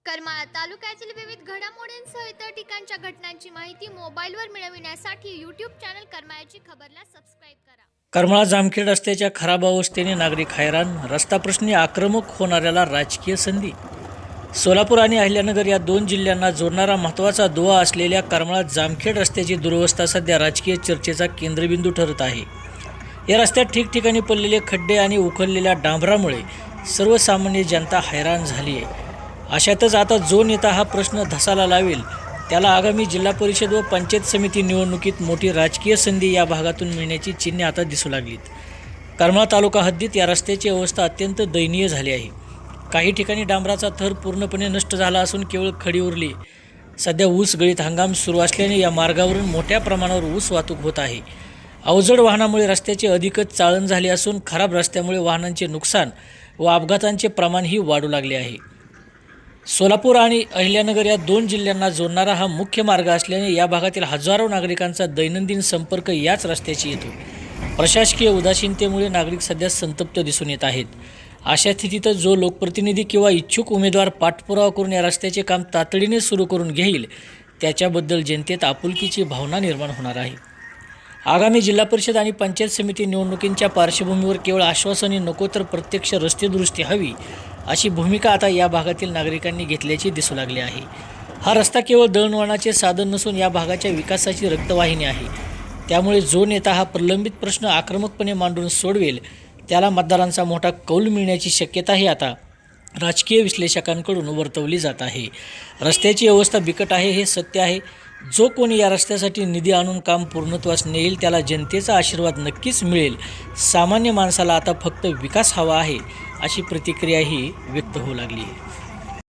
करमाळा तालुक्यातील विविध घडामोडींसह इतर ठिकाणच्या घटनांची माहिती मोबाईलवर मिळविण्यासाठी यूट्यूब चॅनल करमाळ्याची खबरला सबस्क्राईब करा. करमाळा जामखेड रस्त्याच्या खराब अवस्थेने नागरिक हैराण. रस्ता प्रश्नी आक्रमक होणाऱ्याला राजकीय संधी. सोलापूर आणि अहिल्यानगर या दोन जिल्ह्यांना जोडणारा महत्त्वाचा दुवा असलेल्या करमाळा जामखेड रस्त्याची दुरवस्था सध्या राजकीय चर्चेचा केंद्रबिंदू ठरत आहे. या रस्त्यात ठिकठिकाणी पडलेले खड्डे आणि उखललेल्या डांबरामुळे सर्वसामान्य जनता हैराण झाली आहे. अशातच आता जो नेता हा प्रश्न धसाला लावेल त्याला आगामी जिल्हा परिषद व पंचायत समिती निवडणुकीत मोठी राजकीय संधी या भागातून मिळण्याची चिन्हे आता दिसू लागलीत. करमाळा तालुका हद्दीत या रस्त्याची अवस्था अत्यंत दयनीय झाली आहे. काही ठिकाणी डांबराचा थर पूर्णपणे नष्ट झाला असून केवळ खडी उरली. सध्या ऊस गळीत हंगाम सुरू असल्याने या मार्गावरून मोठ्या प्रमाणावर ऊस वाहतूक होत आहे. अवजड वाहनामुळे रस्त्याचे अधिकच चाळण झाले असून खराब रस्त्यामुळे वाहनांचे नुकसान व अपघातांचे प्रमाणही वाढू लागले आहे. सोलापूर आणि अहिल्यानगर या दोन जिल्ह्यांना जोडणारा हा मुख्य मार्ग असल्याने या भागातील हजारो नागरिकांचा दैनंदिन संपर्क याच रस्त्याशी येतो. प्रशासकीय उदासीनतेमुळे नागरिक सध्या संतप्त दिसून येत आहेत. अशा स्थितीतच जो लोकप्रतिनिधी किंवा इच्छुक उमेदवार पाठपुरावा करून या रस्त्याचे काम तातडीने सुरू करून घेईल त्याच्याबद्दल जनतेत आपुलकीची भावना निर्माण होणार आहे. आगामी जिल्हा परिषद आणि पंचायत समिती निवडणुकींच्या पार्श्वभूमीवर केवळ आश्वासने नको तर प्रत्यक्ष रस्ते दुरुस्ती हवी अशी भूमिका आता या भागातील नागरिकांनी घेतल्याची दिसू लागली आहे. हा रस्ता केवळ दळणवळणाचे साधन नसून या भागाच्या विकासाची रक्तवाहिनी आहे. त्यामुळे जो नेता हा प्रलंबित प्रश्न आक्रमकपणे मांडून सोडवेल त्याला मतदारांचा मोठा कौल मिळण्याची शक्यताही आता राजकीय विश्लेषकांकडून वर्तवली जात आहे. रस्त्याची अवस्था बिकट आहे हे सत्य आहे. जो कोणी या रस्त्यासाठी निधी आणून काम पूर्णत्वास नेईल त्याला जनतेचा आशीर्वाद नक्कीच मिळेल. सामान्य माणसाला आता फक्त विकास हवा आहे अशी प्रतिक्रियाही व्यक्त होऊ लागली आहे.